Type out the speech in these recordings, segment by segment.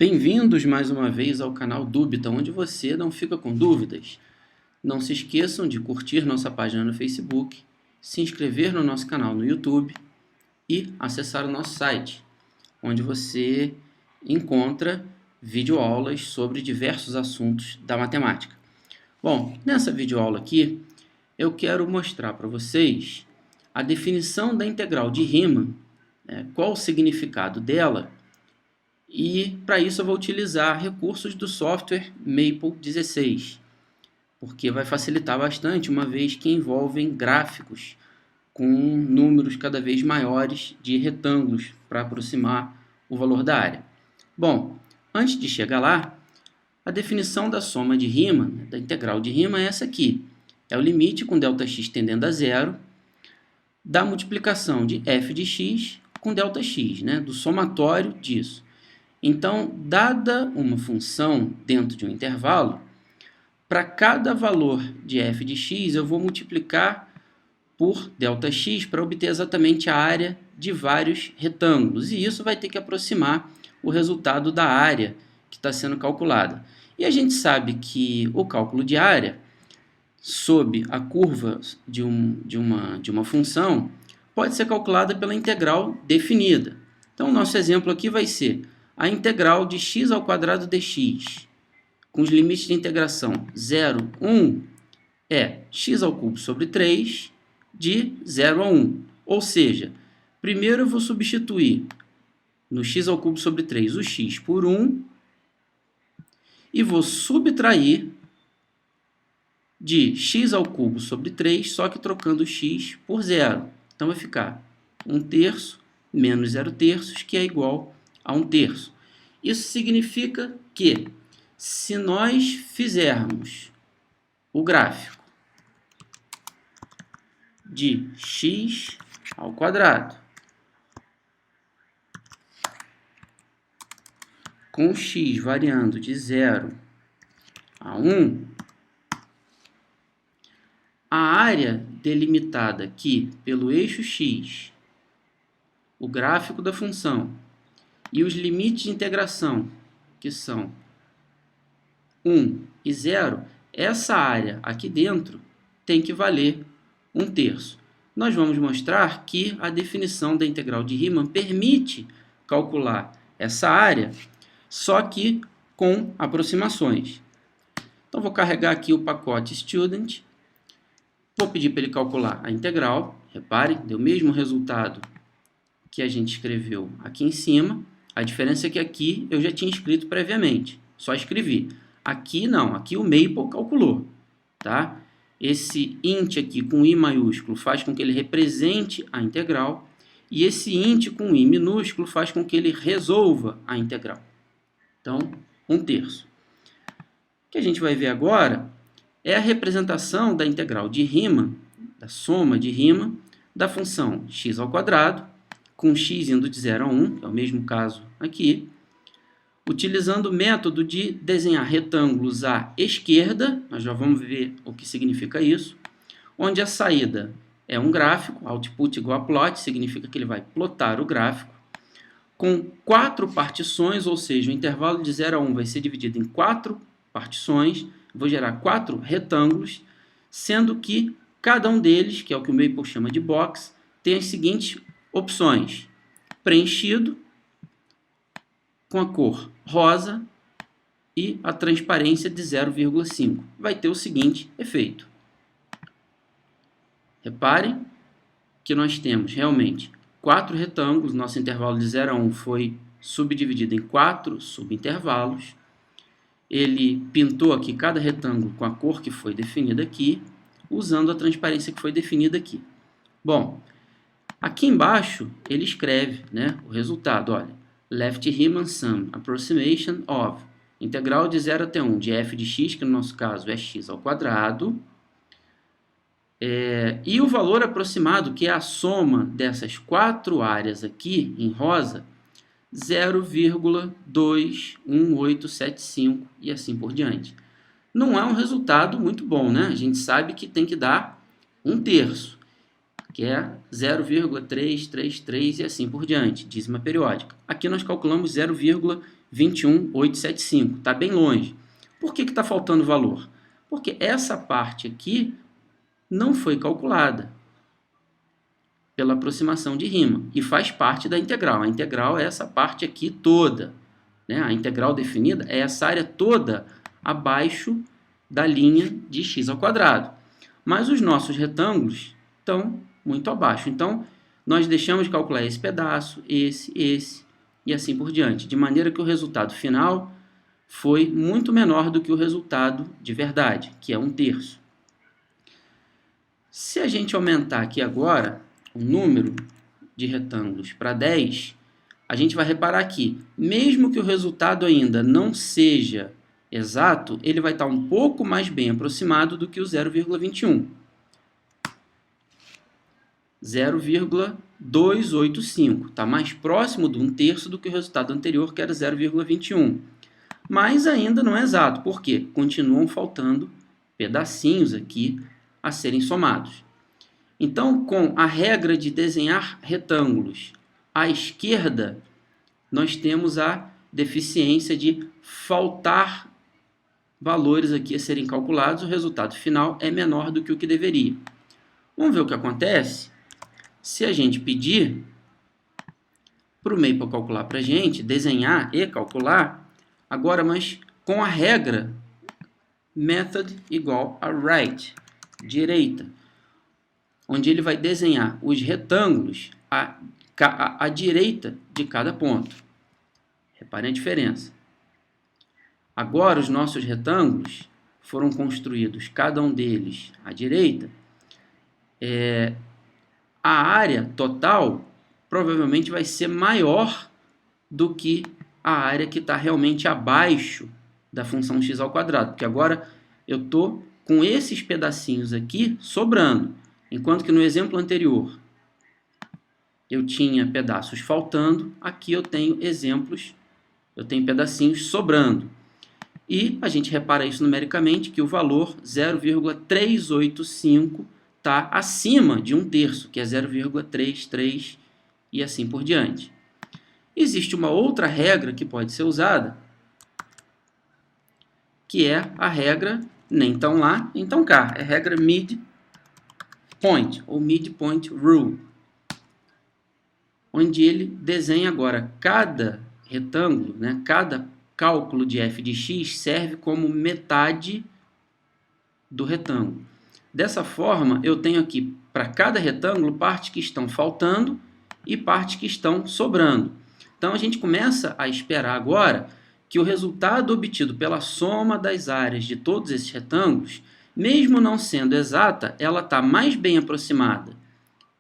Bem-vindos mais uma vez ao canal Dúbita, onde você não fica com dúvidas. Não se esqueçam de curtir nossa página no Facebook, se inscrever no nosso canal no YouTube e acessar o nosso site, onde você encontra videoaulas sobre diversos assuntos da matemática. Bom, nessa videoaula aqui, eu quero mostrar para vocês a definição da integral de Riemann, qual o significado dela. E para isso eu vou utilizar recursos do software Maple16, porque vai facilitar bastante, uma vez que envolvem gráficos com números cada vez maiores de retângulos para aproximar o valor da área. Bom, antes de chegar lá, a definição da soma de Riemann, da integral de Riemann, é essa aqui. É o limite com ΔX tendendo a zero da multiplicação de f de x com ΔX, do somatório disso. Então, dada uma função dentro de um intervalo, para cada valor de f de x, eu vou multiplicar por ΔX para obter exatamente a área de vários retângulos. E isso vai ter que aproximar o resultado da área que está sendo calculada. E a gente sabe que o cálculo de área, sob a curva de uma função, pode ser calculada pela integral definida. Então, o nosso exemplo aqui vai ser a integral de x ao quadrado dx, com os limites de integração 0, 1, é x ao cubo sobre 3, de 0 a 1. Ou seja, primeiro eu vou substituir no x ao cubo sobre 3 o x por 1, e vou subtrair de x ao cubo sobre 3, só que trocando o x por 0. Então vai ficar 1/3 menos 0/3, que é igual a 1/3. Isso significa que, se nós fizermos o gráfico de x ao quadrado com x variando de 0 a 1, a área delimitada aqui pelo eixo x, o gráfico da função, e os limites de integração, que são 1 e 0, essa área aqui dentro tem que valer 1/3. Nós vamos mostrar que a definição da integral de Riemann permite calcular essa área, só que com aproximações. Então, vou carregar aqui o pacote Student, vou pedir para ele calcular a integral. Repare, deu o mesmo resultado que a gente escreveu aqui em cima. A diferença é que aqui eu já tinha escrito previamente, só escrevi. Aqui não, aqui o Maple calculou, tá? Esse int aqui com i maiúsculo faz com que ele represente a integral, e esse int com i minúsculo faz com que ele resolva a integral. Então, 1/3. O que a gente vai ver agora é a representação da integral de Riemann, da soma de Riemann, da função x ao quadrado, com x indo de 0 a 1, que é o mesmo caso aqui, utilizando o método de desenhar retângulos à esquerda. Nós já vamos ver o que significa isso, onde a saída é um gráfico, output igual a plot, significa que ele vai plotar o gráfico, com 4 partições, ou seja, o intervalo de 0 a 1 vai ser dividido em 4 partições, vou gerar 4 retângulos, sendo que cada um deles, que é o que o Maple chama de box, tem as seguintes opções: preenchido, com a cor rosa, e a transparência de 0,5. Vai ter o seguinte efeito. Reparem que nós temos realmente 4 retângulos, nosso intervalo de 0 a 1 foi subdividido em 4 subintervalos. Ele pintou aqui cada retângulo com a cor que foi definida aqui, usando a transparência que foi definida aqui. Bom, aqui embaixo ele escreve, o resultado. Olha, left Riemann sum approximation of integral de 0 até 1 de f de x, que no nosso caso é x ao quadrado, e o valor aproximado, que é a soma dessas 4 áreas aqui em rosa, 0,21875 e assim por diante. Não é um resultado muito bom, A gente sabe que tem que dar 1/3, que é 0,333 e assim por diante, dízima periódica. Aqui nós calculamos 0,21875. 21.875. Está bem longe. Por que está faltando valor? Porque essa parte aqui não foi calculada pela aproximação de Riemann e faz parte da integral. A integral é essa parte aqui toda, né? A integral definida é essa área toda abaixo da linha de x². Mas os nossos retângulos estão muito abaixo. Então, nós deixamos de calcular esse pedaço, esse e assim por diante. De maneira que o resultado final foi muito menor do que o resultado de verdade, que é 1/3. Se a gente aumentar aqui agora o número de retângulos para 10, a gente vai reparar que, mesmo que o resultado ainda não seja exato, ele vai estar um pouco mais bem aproximado do que o 0,21. 0,285. Está mais próximo de 1/3 do que o resultado anterior, que era 0,21. Mas ainda não é exato. Por quê? Continuam faltando pedacinhos aqui a serem somados. Então, com a regra de desenhar retângulos à esquerda, nós temos a deficiência de faltar valores aqui a serem calculados. O resultado final é menor do que o que deveria. Vamos ver o que acontece se a gente pedir para o Maple calcular para a gente, desenhar e calcular, agora, mas com a regra method igual a right, direita, onde ele vai desenhar os retângulos à direita de cada ponto. Reparem a diferença. Agora, os nossos retângulos foram construídos, cada um deles à direita. A área total provavelmente vai ser maior do que a área que está realmente abaixo da função x², porque agora eu estou com esses pedacinhos aqui sobrando, enquanto que no exemplo anterior eu tinha pedaços faltando, aqui eu tenho pedacinhos sobrando. E a gente repara isso numericamente, que o valor 0,385 está acima de 1/3, que é 0,33 e assim por diante. Existe uma outra regra que pode ser usada, que é a regra nem tão lá, nem tão cá. É a regra midpoint, ou midpoint rule, onde ele desenha agora cada retângulo, né, cada cálculo de f de x serve como metade do retângulo. Dessa forma, eu tenho aqui para cada retângulo partes que estão faltando e partes que estão sobrando. Então, a gente começa a esperar agora que o resultado obtido pela soma das áreas de todos esses retângulos, mesmo não sendo exata, ela está mais bem aproximada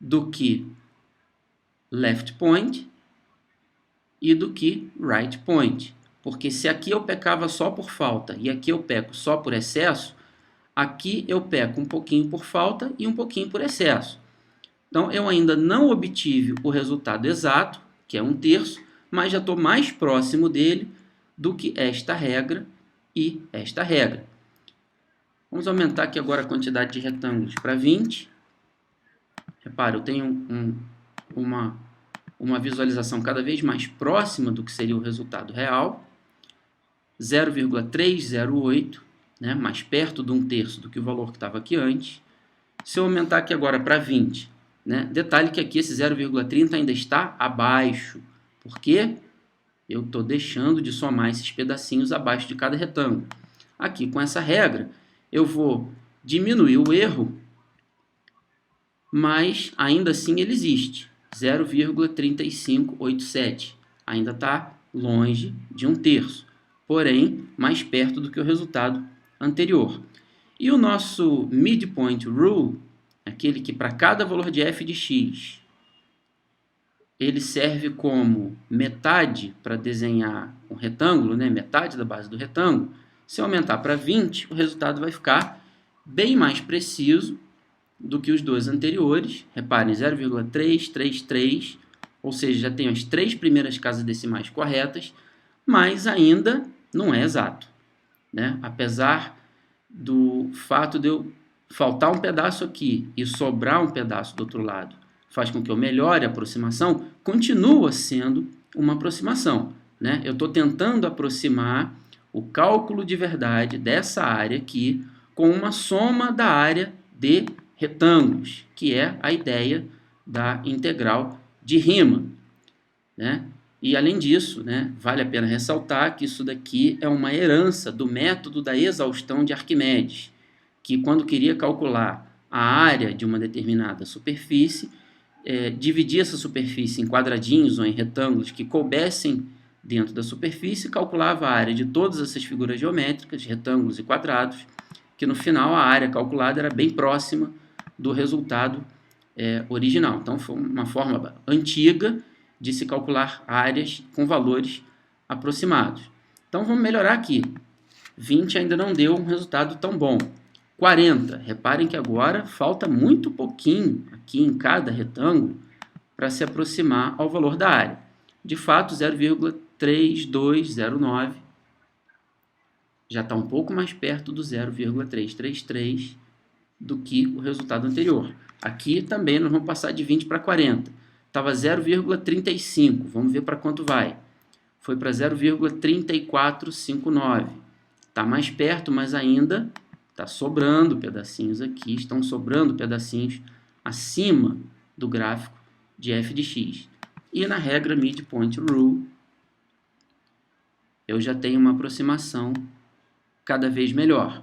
do que left point e do que right point. Porque se aqui eu pecava só por falta e aqui eu peco só por excesso, aqui eu peco um pouquinho por falta e um pouquinho por excesso. Então, eu ainda não obtive o resultado exato, que é 1/3, mas já estou mais próximo dele do que esta regra e esta regra. Vamos aumentar aqui agora a quantidade de retângulos para 20. Repara, eu tenho uma visualização cada vez mais próxima do que seria o resultado real. 0,308, né, mais perto de 1/3 do que o valor que estava aqui antes. Se eu aumentar aqui agora para 20, né, detalhe que aqui esse 0,30 ainda está abaixo, porque eu estou deixando de somar esses pedacinhos abaixo de cada retângulo. Aqui, com essa regra, eu vou diminuir o erro, mas ainda assim ele existe. 0,3587. Ainda está longe de 1/3, porém mais perto do que o resultado anterior. E o nosso midpoint rule, aquele que para cada valor de f de x, ele serve como metade para desenhar um retângulo, né? Metade da base do retângulo. Se eu aumentar para 20, o resultado vai ficar bem mais preciso do que os dois anteriores. Reparem, 0,333, ou seja, já tenho as 3 primeiras casas decimais corretas, mas ainda não é exato, né? Apesar do fato de eu faltar um pedaço aqui e sobrar um pedaço do outro lado, faz com que eu melhore a aproximação, continua sendo uma aproximação, né? Eu estou tentando aproximar o cálculo de verdade dessa área aqui com uma soma da área de retângulos, que é a ideia da integral de Riemann, né? E além disso, né, vale a pena ressaltar que isso daqui é uma herança do método da exaustão de Arquimedes, que quando queria calcular a área de uma determinada superfície, dividia essa superfície em quadradinhos ou em retângulos que coubessem dentro da superfície, calculava a área de todas essas figuras geométricas, retângulos e quadrados, que no final a área calculada era bem próxima do resultado original. Então foi uma forma antiga de se calcular áreas com valores aproximados. Então vamos melhorar aqui. 20 ainda não deu um resultado tão bom. 40. Reparem que agora falta muito pouquinho aqui em cada retângulo para se aproximar ao valor da área. De fato, 0,3209 já está um pouco mais perto do 0,333 do que o resultado anterior. Aqui também nós vamos passar de 20 para 40. Estava 0,35. Vamos ver para quanto vai. Foi para 0,3459. Está mais perto, mas ainda está sobrando pedacinhos aqui. Estão sobrando pedacinhos acima do gráfico de f de x. E na regra Midpoint Rule, eu já tenho uma aproximação cada vez melhor.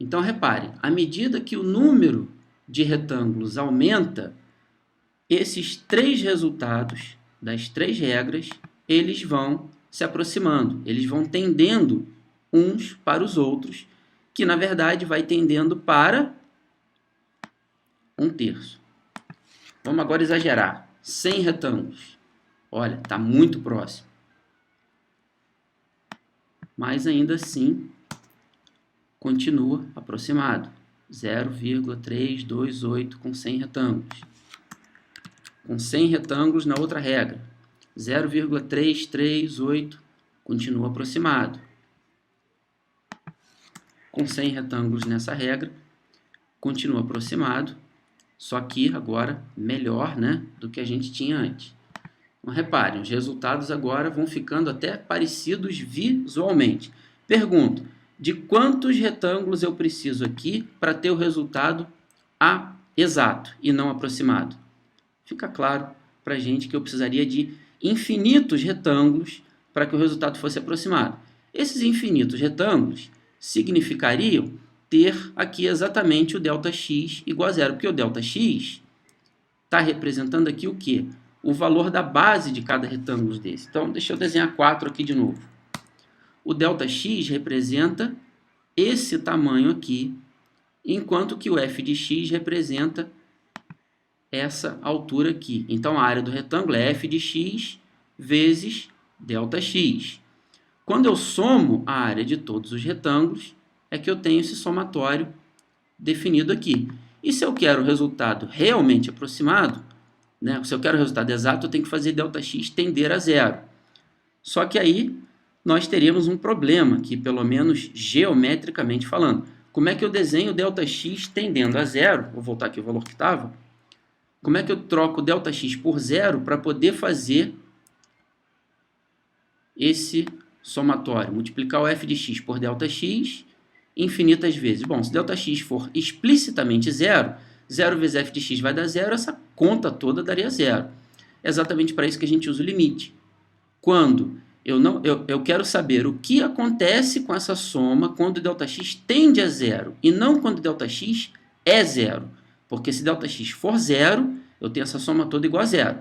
Então, repare, à medida que o número de retângulos aumenta, esses três resultados das três regras, eles vão se aproximando, eles vão tendendo uns para os outros, que na verdade vai tendendo para 1/3. Vamos agora exagerar. 100 retângulos. Olha, está muito próximo. Mas ainda assim, continua aproximado. 0,328 com 100 retângulos. Com 100 retângulos na outra regra. 0,338 continua aproximado. Com 100 retângulos nessa regra, continua aproximado, só que agora melhor, né, do que a gente tinha antes. Então, reparem, os resultados agora vão ficando até parecidos visualmente. Pergunto, de quantos retângulos eu preciso aqui para ter o resultado exato e não aproximado? Fica claro para a gente que eu precisaria de infinitos retângulos para que o resultado fosse aproximado. Esses infinitos retângulos significariam ter aqui exatamente o ΔX igual a zero, porque o ΔX está representando aqui o quê? O valor da base de cada retângulo desse. Então, deixa eu desenhar 4 aqui de novo. O ΔX representa esse tamanho aqui, enquanto que o f de x representa essa altura aqui. Então, a área do retângulo é f de x vezes ΔX. Quando eu somo a área de todos os retângulos, é que eu tenho esse somatório definido aqui. E se eu quero o resultado realmente aproximado, né, se eu quero o resultado exato, eu tenho que fazer ΔX tender a zero. Só que aí nós teríamos um problema aqui, pelo menos geometricamente falando. Como é que eu desenho ΔX tendendo a zero? Vou voltar aqui o valor que estava. Como é que eu troco ΔX por zero para poder fazer esse somatório? Multiplicar o f de x por ΔX infinitas vezes. Bom, se ΔX for explicitamente zero, 0 vezes f de x vai dar zero, essa conta toda daria zero. É exatamente para isso que a gente usa o limite. Quando eu quero saber o que acontece com essa soma quando ΔX tende a zero e não quando ΔX é zero. Porque se ΔX for zero, eu tenho essa soma toda igual a zero.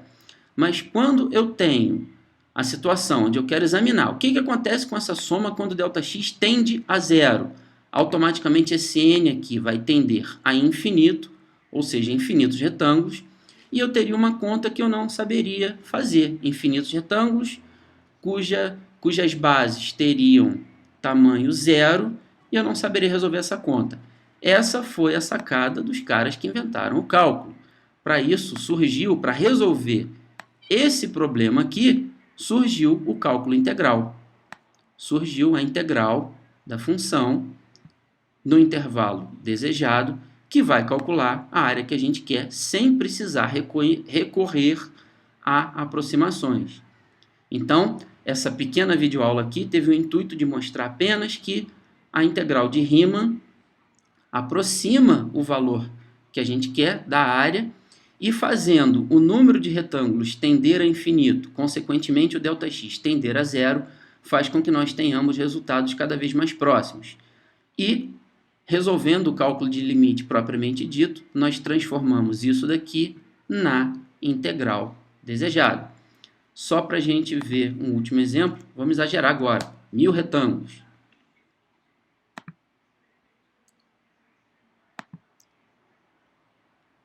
Mas quando eu tenho a situação onde eu quero examinar o que acontece com essa soma quando ΔX tende a zero, automaticamente esse n aqui vai tender a infinito, ou seja, infinitos retângulos, e eu teria uma conta que eu não saberia fazer. Infinitos retângulos cujas bases teriam tamanho zero, e eu não saberia resolver essa conta. Essa foi a sacada dos caras que inventaram o cálculo. Para isso surgiu, para resolver esse problema aqui, surgiu o cálculo integral. Surgiu a integral da função no intervalo desejado, que vai calcular a área que a gente quer sem precisar recorrer a aproximações. Então, essa pequena videoaula aqui teve o intuito de mostrar apenas que a integral de Riemann aproxima o valor que a gente quer da área e fazendo o número de retângulos tender a infinito, consequentemente o ΔX tender a zero, faz com que nós tenhamos resultados cada vez mais próximos. E, resolvendo o cálculo de limite propriamente dito, nós transformamos isso daqui na integral desejada. Só para a gente ver um último exemplo, vamos exagerar agora. 1000 retângulos.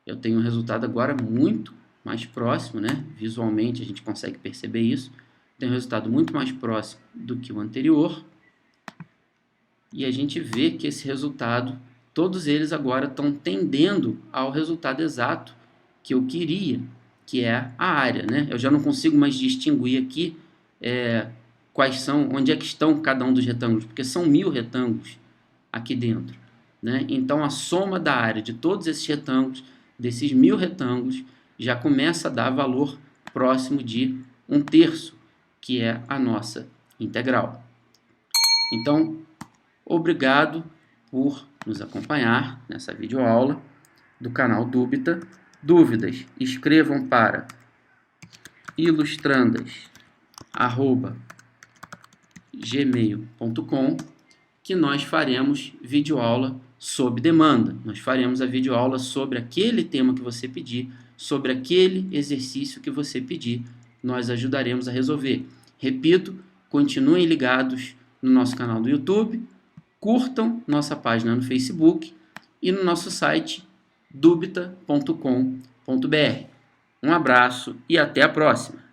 Eu tenho um resultado agora muito mais próximo, né? Visualmente a gente consegue perceber isso. Tem um resultado muito mais próximo do que o anterior. E a gente vê que esse resultado, todos eles agora estão tendendo ao resultado exato que eu queria, que é a área, né? Eu já não consigo mais distinguir aqui onde é que estão cada um dos retângulos, porque são 1000 retângulos aqui dentro, né? Então a soma da área de todos esses retângulos, desses 1000 retângulos, já começa a dar valor próximo de 1/3, que é a nossa integral. Então, obrigado por nos acompanhar nessa videoaula do canal Dúbita. Dúvidas, escrevam para ilustrandas@gmail.com que nós faremos videoaula sob demanda. Nós faremos a videoaula sobre aquele tema que você pedir, sobre aquele exercício que você pedir. Nós ajudaremos a resolver. Repito, continuem ligados no nosso canal do YouTube, curtam nossa página no Facebook e no nosso site dubita.com.br. Um abraço e até a próxima!